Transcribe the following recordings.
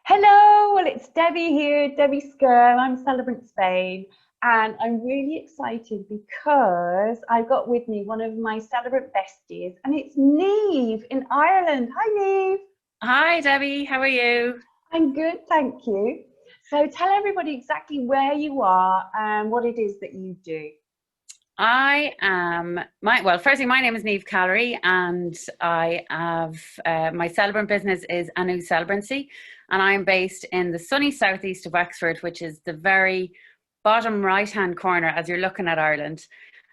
Hello, well, it's Debbie here, Debbie Skyrme. I'm Celebrant Spain, and I'm really excited because I've got with me one of my celebrant besties, and it's Niamh in Ireland. Hi, Niamh. Hi Debbie, how are you? I'm good, thank you. So tell everybody exactly where you are and what it is that you do. Firstly, my name is Niamh Callery, and I have my celebrant business is Anu Celebrancy, and I'm based in the sunny southeast of Wexford, which is the very bottom right hand corner as you're looking at Ireland.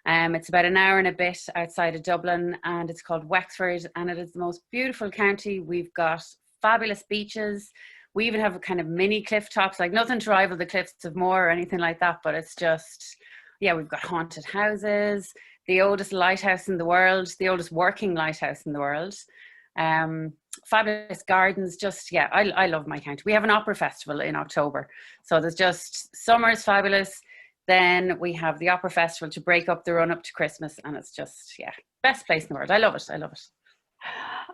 It's about an hour and a bit outside of Dublin, and it's called Wexford, and it is the most beautiful county. We've got fabulous beaches. We even have a kind of mini cliff tops, like nothing to rival the cliffs of Moher or anything like that, but it's just, yeah, we've got haunted houses, the oldest lighthouse in the world, the oldest working lighthouse in the world. Um, Fabulous gardens. Just, yeah, I love my county. We have an opera festival in October, so there's just summer's fabulous. Then we have the opera festival to break up the run up to Christmas, and it's just, yeah, best place in the world. I love it. I love it.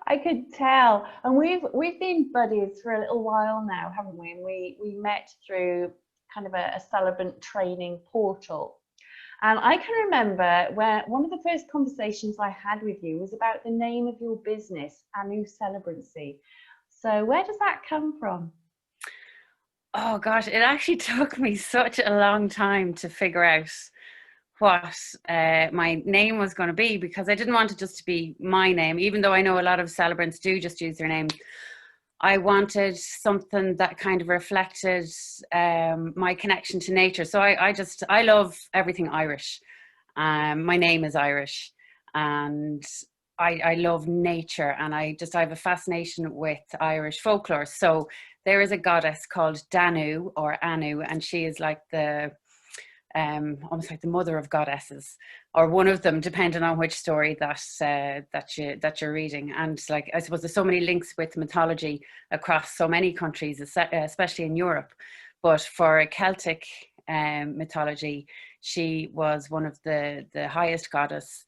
I could tell, and we've been buddies for a little while now, haven't we? And we met through kind of a celebrant training portal. And I can remember where one of the first conversations I had with you was about the name of your business, Anu Celebrancy. So where does that come from? Oh gosh, it actually took me such a long time to figure out what my name was going to be, because I didn't want it just to be my name, even though I know a lot of celebrants do just use their name. I wanted something that kind of reflected my connection to nature. So I love everything Irish. My name is Irish, and I love nature, and I have a fascination with Irish folklore. So there is a goddess called Danu or Anu, and she is like the almost like the mother of goddesses, or one of them, depending on which story that you're reading. And like, I suppose there's so many links with mythology across so many countries, especially in Europe. But for Celtic mythology, she was one of the highest goddesses,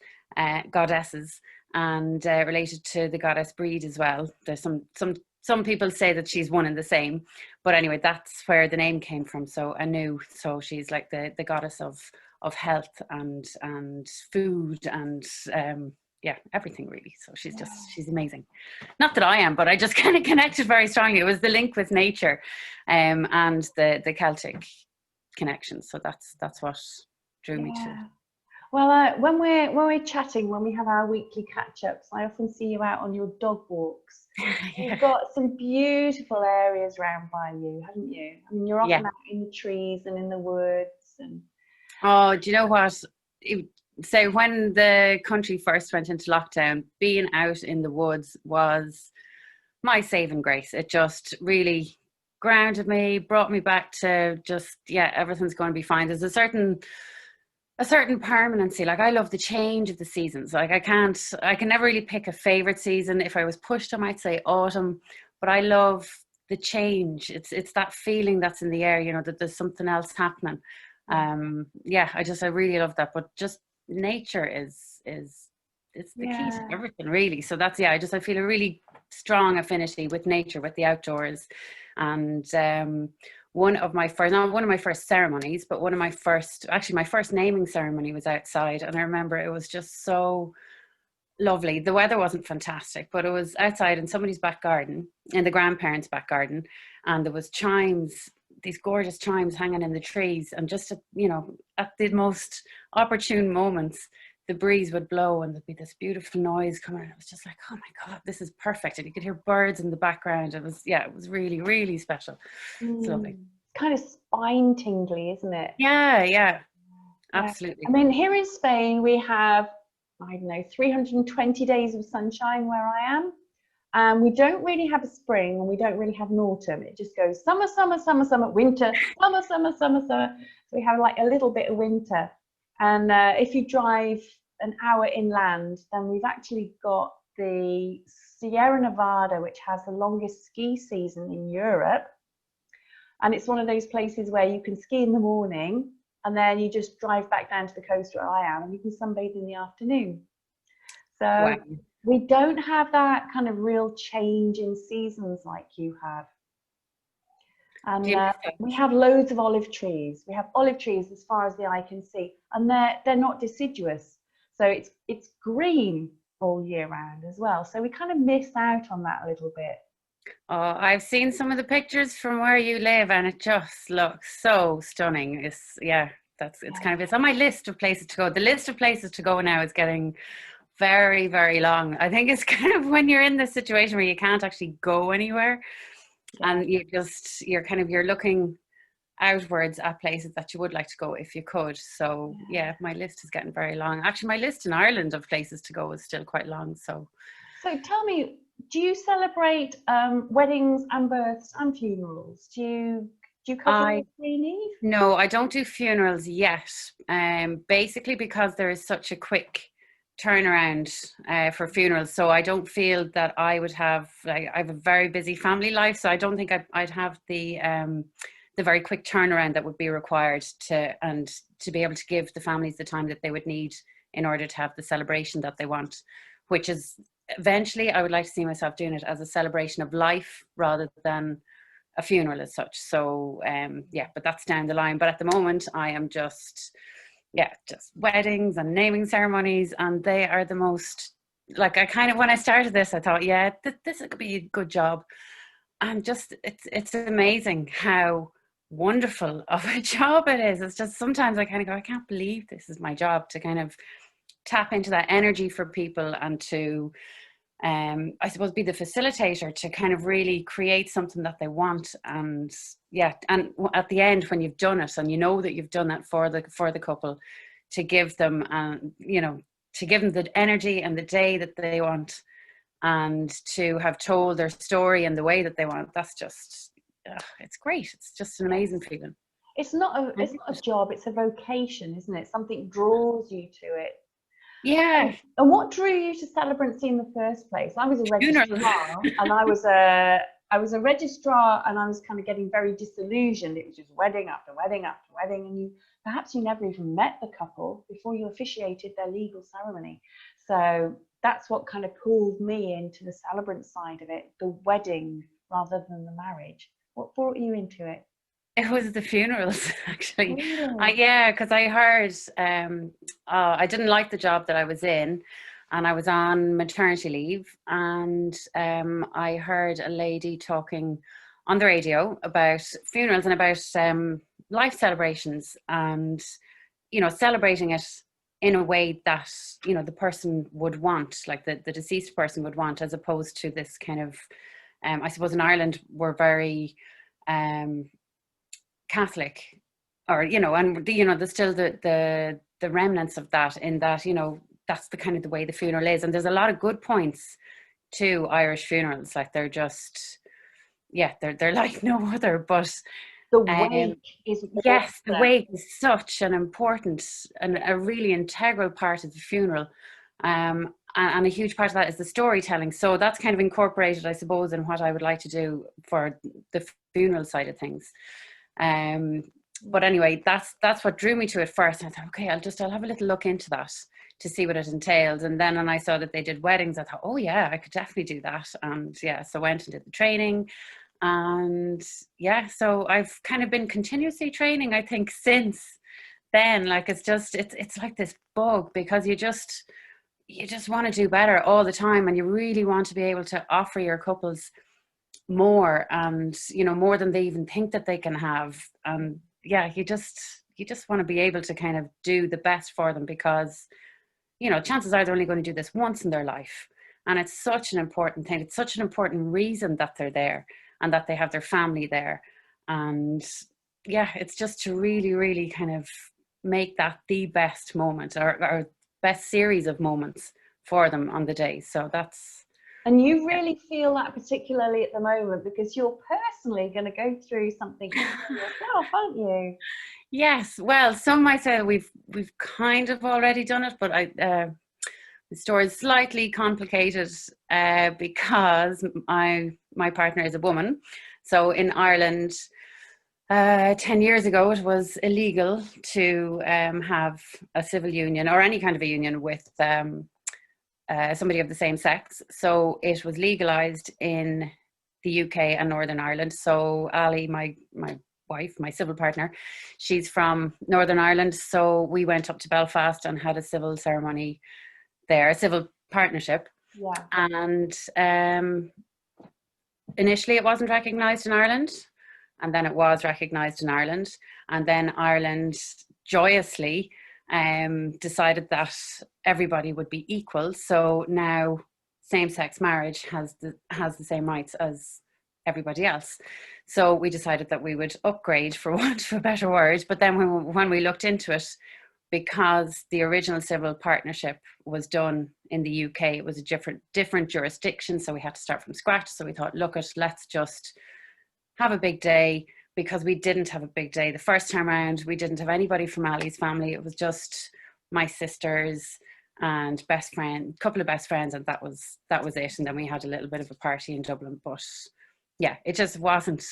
and related to the goddess Breed as well. There's some people say that she's one and the same, but anyway, that's where the name came from. So Anu, so she's like the goddess of health and food and yeah, everything really. So she's amazing. Not that I am, but I just kind of connected very strongly. It was the link with nature, and the Celtic connection. So that's what drew me to it. Yeah. Well, when we're chatting, when we have our weekly catch-ups, I often see you out on your dog walks. You've Yeah. got some beautiful areas round by you, haven't you? I mean, you're Yeah. often out in the trees and in the woods and Oh, do you know what? So when the country first went into lockdown, being out in the woods was my saving grace. It just really grounded me, brought me back to just, yeah, everything's going to be fine. There's a certain permanency. Like, I love the change of the seasons. Like, I can never really pick a favorite season. If I was pushed, I might say autumn, but I love the change. It's that feeling that's in the air, that there's something else happening. Yeah, I really love that. But just nature is it's the key to yeah. everything, really. So that's, yeah, I feel a really strong affinity with nature, with the outdoors. And not one of my first ceremonies, but my first naming ceremony was outside. And I remember it was just so lovely. The weather wasn't fantastic, but it was outside in somebody's back garden, in the grandparents' back garden. And there was chimes, these gorgeous chimes hanging in the trees. And just, at the most opportune moments, the breeze would blow and there'd be this beautiful noise coming. It was just like, oh my God, this is perfect. And you could hear birds in the background. It was really, really special. It's lovely. Kind of spine tingly, isn't it? Yeah, yeah, Yeah. I absolutely. mean, here in Spain, we have, I don't know, 320 days of sunshine where I am. And we don't really have a spring and we don't really have an autumn. It just goes summer, summer, summer, summer, winter, summer, summer, summer, summer. So we have like a little bit of winter. And if you drive an hour inland, then we've actually got the Sierra Nevada, which has the longest ski season in Europe. And it's one of those places where you can ski in the morning and then you just drive back down to the coast where I am and you can sunbathe in the afternoon. So Wow. we don't have that kind of real change in seasons like you have. And Do you like we that? have loads of olive trees. We have olive trees as far as the eye can see, and they're not deciduous. So it's green all year round as well. So we kind of miss out on that a little bit. Oh, I've seen some of the pictures from where you live, and it just looks so stunning. It's yeah, it's kind of it's on my list of places to go. The list of places to go now is getting very, very long. I think it's kind of when you're in this situation where you can't actually go anywhere, Yeah. and you're looking outwards at places that you would like to go if you could. So yeah, my list is getting very long. Actually, my list in Ireland of places to go is still quite long. So So tell me, do you celebrate weddings and births and funerals? Do you cover I all three, Niamh? no, I don't do funerals yet. Basically because there is such a quick turnaround for funerals. So I don't feel that I would have like I have a very busy family life. So I don't think I'd have the very quick turnaround that would be required to be able to give the families the time that they would need in order to have the celebration that they want, which is eventually I would like to see myself doing it as a celebration of life rather than a funeral as such. So yeah, but that's down the line. But at the moment, I am just just weddings and naming ceremonies, and they are the most like I kind of when I started this, I thought, yeah, this could be a good job, and just it's amazing how wonderful of a job it is. It's just sometimes I kind of go, I can't believe this is my job to kind of tap into that energy for people and to I suppose be the facilitator to kind of really create something that they want. And yeah, and at the end when you've done it and you know that you've done that for the couple, to give them to give them the energy and the day that they want, and to have told their story in the way that they want, that's just it's great. It's just an amazing feeling. It's not a job, it's a vocation, isn't it? Something draws you to it. Yeah, And what drew you to Celebrancy in the first place? I was a funerals. registrar, and I was a registrar, and I was kind of getting very disillusioned. It was just wedding after wedding after wedding, and perhaps you never even met the couple before you officiated their legal ceremony. So that's what kind of pulled me into the celebrant side of it, the wedding rather than the marriage. What brought you into it? It was the funerals, actually. Really? Yeah, because I heard I didn't like the job that I was in, and I was on maternity leave, and I heard a lady talking on the radio about funerals and about life celebrations, and celebrating it in a way that the person would want, like the deceased person would want, as opposed to this kind of I suppose in Ireland we're very Catholic, or and there's still the remnants of that, in that that's the kind of the way the funeral is. And there's a lot of good points to Irish funerals, like they're just they're like no other. But The um wake is yes, the awesome. wake is such an important and a really integral part of the funeral. And a huge part of that is the storytelling. So that's kind of incorporated, I suppose, in what I would like to do for the funeral side of things. Um, but anyway, that's what drew me to it first. I thought, okay, I'll have a little look into that to see what it entailed. And then when I saw that they did weddings, I thought, oh yeah, I could definitely do that. And yeah, so I went and did the training. And yeah, so I've kind of been continuously training, I think, since then. Like it's like this bug, because you just want to do better all the time, and you really want to be able to offer your couples more, and more than they even think that they can have. Yeah, you just want to be able to kind of do the best for them, because chances are they're only going to do this once in their life, and it's such an important thing. It's such an important reason that they're there and that they have their family there. And yeah, it's just to really, really kind of make that the best moment, or best series of moments for them on the day. So that's And you yeah. really feel that particularly at the moment because you're personally going to go through something yourself, aren't you? Yes, well, some might say we've kind of already done it, but the story is slightly complicated because my partner is a woman. So in Ireland, 10 years ago, it was illegal to have a civil union or any kind of a union with somebody of the same sex. So it was legalized in the UK and Northern Ireland. So Ali, my wife, my civil partner, she's from Northern Ireland. So we went up to Belfast and had a civil ceremony there, a civil partnership. Yeah. And initially it wasn't recognised in Ireland, and then it was recognised in Ireland, and then Ireland joyously decided that everybody would be equal. So now same-sex marriage has the same rights as everybody else. So we decided that we would upgrade, for want of a better word. But then when we looked into it, because the original civil partnership was done in the UK, it was a different jurisdiction, so we had to start from scratch. So we thought, let's just have a big day, because we didn't have a big day the first time around. We didn't have anybody from Ali's family. It was just my sisters and couple of best friends, and that was it. And then we had a little bit of a party in Dublin, but yeah, it just wasn't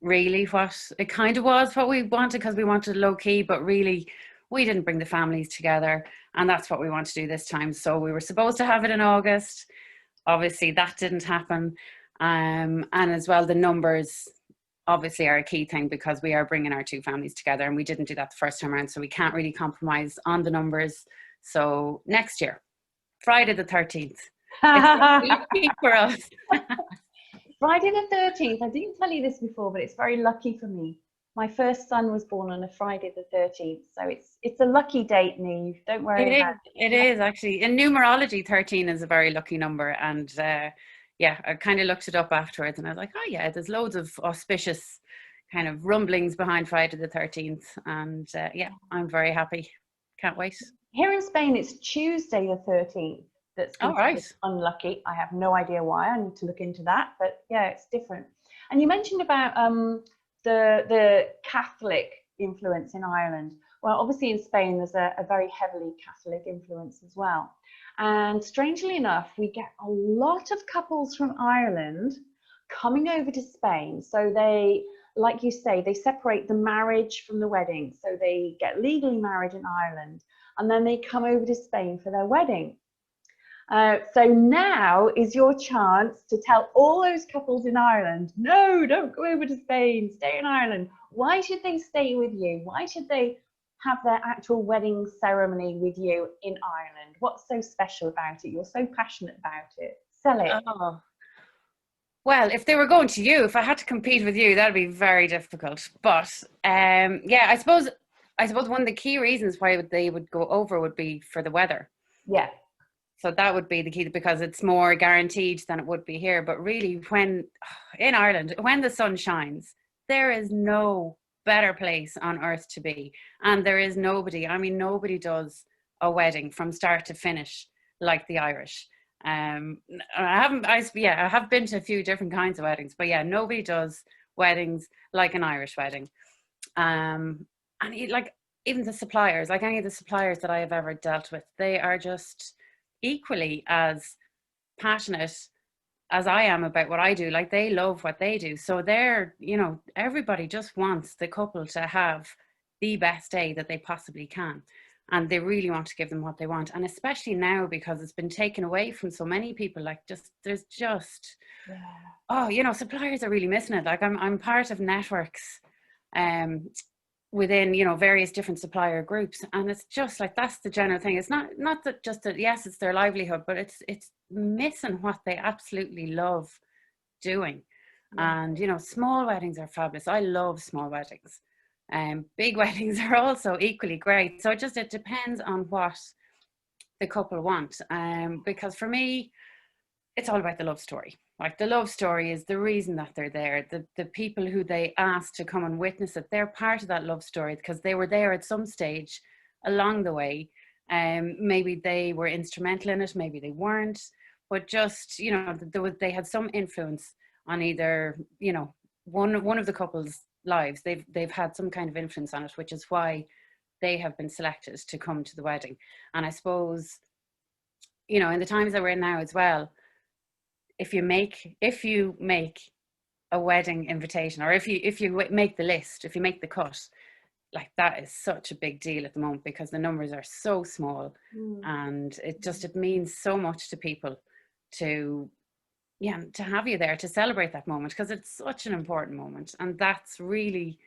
really what it kind of was what we wanted, because we wanted low key, but really we didn't bring the families together, and that's what we want to do this time. So we were supposed to have it in August. Obviously that didn't happen, and as well, the numbers obviously are a key thing, because we are bringing our two families together, and we didn't do that the first time around, so we can't really compromise on the numbers. So next year, Friday the 13th, it's lucky for us. Friday the 13th. I didn't tell you this before, but it's very lucky for me. My first son was born on a Friday the 13th, so it's a lucky date, Niamh. Don't worry about it. It is actually. In numerology, 13 is a very lucky number, and yeah, I kind of looked it up afterwards, and I was like, oh yeah, there's loads of auspicious kind of rumblings behind Friday the 13th, and yeah, I'm very happy. Can't wait. Here in Spain, it's Tuesday the 13th that's considered unlucky. I have no idea why. I need to look into that, but yeah, it's different. And you mentioned about the Catholic influence in Ireland. Well, obviously in Spain, there's a very heavily Catholic influence as well. And strangely enough, we get a lot of couples from Ireland coming over to Spain. So they, like you say, they separate the marriage from the wedding. So they get legally married in Ireland, and then they come over to Spain for their wedding. So now is your chance to tell all those couples in Ireland, no, don't go over to Spain, stay in Ireland. Why should they stay with you? Why should they have their actual wedding ceremony with you in Ireland? What's so special about it? You're so passionate about it. Sell it. Oh. Well, if they were going to you, if I had to compete with you, that'd be very difficult. But yeah, I suppose one of the key reasons why they would go over would be for the weather. Yeah. So that would be the key, because it's more guaranteed than it would be here. But really, in Ireland, when the sun shines, there is no better place on earth to be. And there is nobody does a wedding from start to finish like the Irish. I have been to a few different kinds of weddings, but yeah, nobody does weddings like an Irish wedding. And like even the suppliers, like any of the suppliers that I have ever dealt with, they are just equally as passionate as I am about what I do. Like, they love what they do. So they're, everybody just wants the couple to have the best day that they possibly can. And they really want to give them what they want. And especially now, because it's been taken away from so many people, suppliers are really missing it. Like, I'm part of networks within, various different supplier groups. And it's just like, that's the general thing. It's not that just that, yes, it's their livelihood, but it's missing what they absolutely love doing. Yeah. And, small weddings are fabulous. I love small weddings. Big weddings are also equally great. So it depends on what the couple want. Because for me, it's all about the love story. Like, the love story is the reason that they're there. The people who they ask to come and witness it, they're part of that love story because they were there at some stage along the way. Maybe they were instrumental in it, maybe they weren't, but just, they had some influence on either, one of the couple's lives. They've had some kind of influence on it, which is why they have been selected to come to the wedding. And I suppose, in the times that we're in now as well, if you make a wedding invitation, or if you make the list, if you make the cut, like, that is such a big deal at the moment, because the numbers are so small. And it means so much to people to yeah, to have you there to celebrate that moment, because it's such an important moment. And that's really,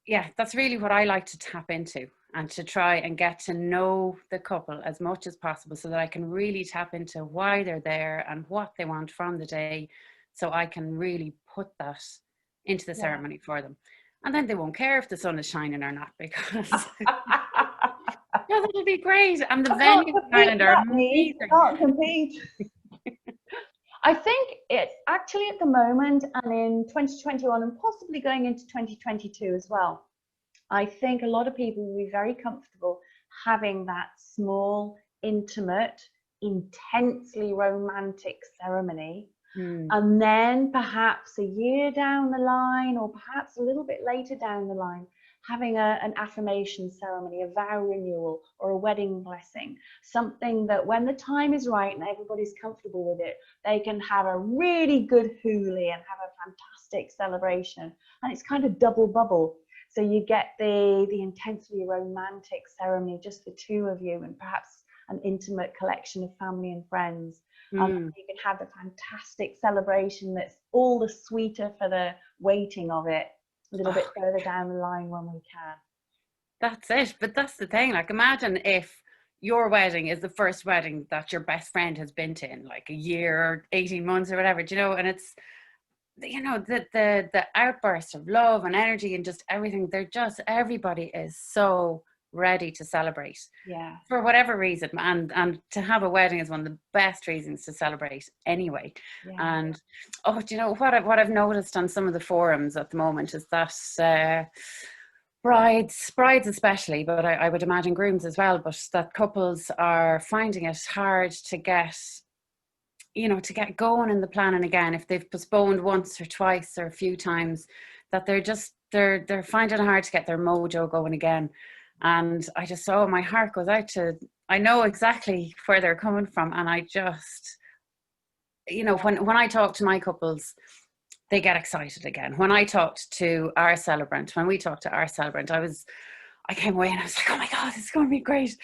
yeah, that's really what I like to tap into, and to try and get to know the couple as much as possible, so that I can really tap into why they're there and what they want from the day, so I can really put that into the Yeah. ceremony for them. And then they won't care if the sun is shining or not, because yeah, that'll be great. And the I can't venues in compete Ireland with are that, Niamh. amazing. I can't compete. I think it's actually at the moment, and in 2021 and possibly going into 2022 as well, I think a lot of people will be very comfortable having that small, intimate, intensely romantic ceremony. Mm. And then perhaps a year down the line, or perhaps a little bit later down the line, having an affirmation ceremony, a vow renewal, or a wedding blessing. Something that when the time is right and everybody's comfortable with it, they can have a really good hoolie and have a fantastic celebration. And it's kind of double bubble. So you get the intensely romantic ceremony, just the two of you, and perhaps an intimate collection of family and friends. Mm. You can have the fantastic celebration that's all the sweeter for the waiting of it a little bit further down the line when we can. That's it. But that's the thing. Like, imagine if your wedding is the first wedding that your best friend has been to in like a year or 18 months or whatever, do you know? And it's, you know, the outburst of love and energy and just everything. They're just, everybody is so ready to celebrate. Yeah. For whatever reason, and to have a wedding is one of the best reasons to celebrate anyway. Yeah. And oh, do you know what I've noticed on some of the forums at the moment is that brides especially, but I would imagine grooms as well, but that couples are finding it hard to get, you know, to get going in the planning again if they've postponed once or twice or a few times, that they're finding it hard to get their mojo going again. And I just saw, my heart goes out to, I know exactly where they're coming from. And I just, you know, when I talk to my couples, they get excited again. When I talked to our celebrant, when we talked to our celebrant, I came away and I was like, oh my God, it's going to be great.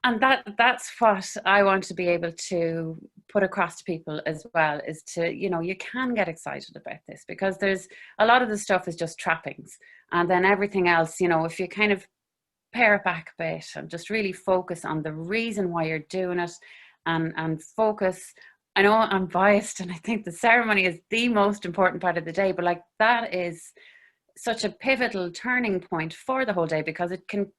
And that's what I want to be able to put across to people as well, is to, you know, you can get excited about this, because there's a lot of the stuff is just trappings. And then everything else, you know, if you kind of pare it back a bit and just really focus on the reason why you're doing it, and focus. I know I'm biased and I think the ceremony is the most important part of the day, but like, that is such a pivotal turning point for the whole day, because it can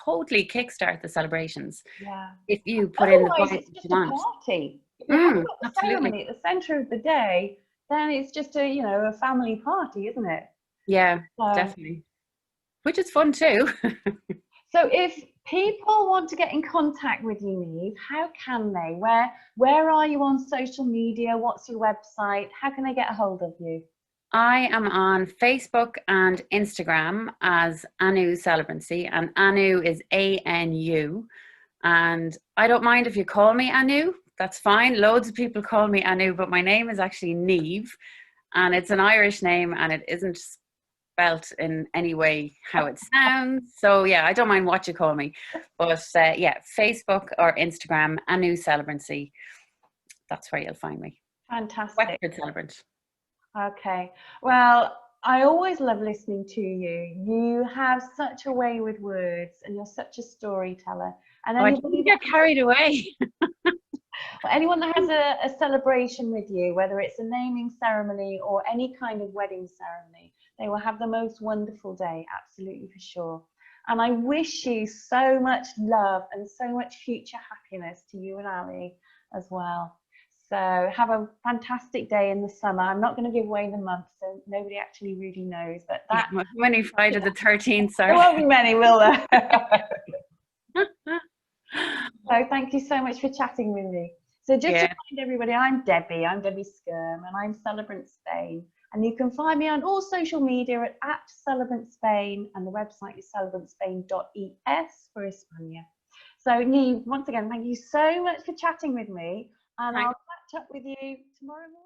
totally kickstart the celebrations. Yeah. If you put in the Otherwise, vibes it's that you just a want. party. If you haven't got the Absolutely. ceremony at the centre of the day, then it's just a, you know, a family party, isn't it? Yeah, So, definitely. Which is fun too. so if people want to get in contact with you, Niamh, how can they? Where are you on social media? What's your website? How can they get a hold of you? I am on Facebook and Instagram as Anu Celebrancy, and Anu is ANU. And I don't mind if you call me Anu, that's fine. Loads of people call me Anu, but my name is actually Niamh, and it's an Irish name, and it isn't spelt in any way how it sounds. So yeah, I don't mind what you call me. But yeah, Facebook or Instagram, Anu Celebrancy, that's where you'll find me. Fantastic. Wexford Celebrant. Okay. Well, I always love listening to you. You have such a way with words, and you're such a storyteller. And Oh, I anybody didn't get carried away. anyone that has a celebration with you, whether it's a naming ceremony or any kind of wedding ceremony, they will have the most wonderful day, absolutely for sure. And I wish you so much love and so much future happiness to you and Ali as well. So have a fantastic day in the summer. I'm not going to give away the month, so nobody actually really knows. But Yeah, that, many Friday the 13th, there sorry. won't be many, will there? So thank you so much for chatting with me. So just to Yeah. remind everybody, I'm Debbie Skyrme, and I'm Celebrant Spain. And you can find me on all social media at Celebrant Spain, and the website is celebrantspain.es for España. So Niamh, once again, thank you so much for chatting with me, and I'll catch up with you tomorrow morning.